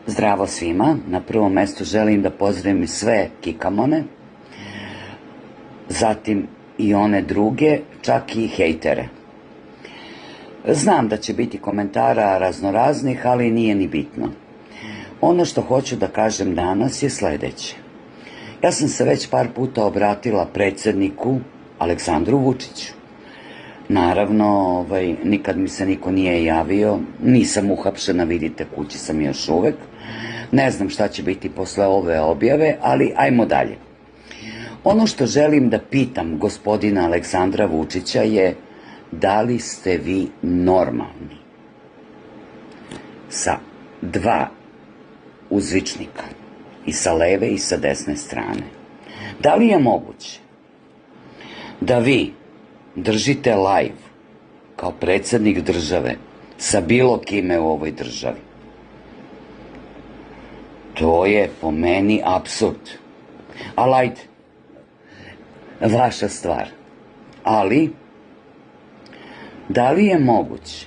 Zdravo svima, na prvom mestu želim da pozdravim sve kikamone, zatim i one druge, čak i hejtere. Znam da će biti komentara raznoraznih, ali nije ni bitno. Ono što hoću da kažem danas je sledeće. Ja sam se već par puta obratila predsedniku Aleksandru Vučiću. Naravno, nikad mi se niko nije javio, nisam uhapšena, vidite, kući sam još uvek. Ne znam šta će biti posle ove objave, ali ajmo dalje. Ono što želim da pitam gospodina Aleksandra Vučića je da li ste vi normalni? Sa dva uzvičnika, i sa leve i sa desne strane. Da li je moguće da vi držite live kao predsednik države sa bilo kime u ovoj državi? To je po meni apsurd. Ali ajde, vaša stvar. Ali, da li je moguće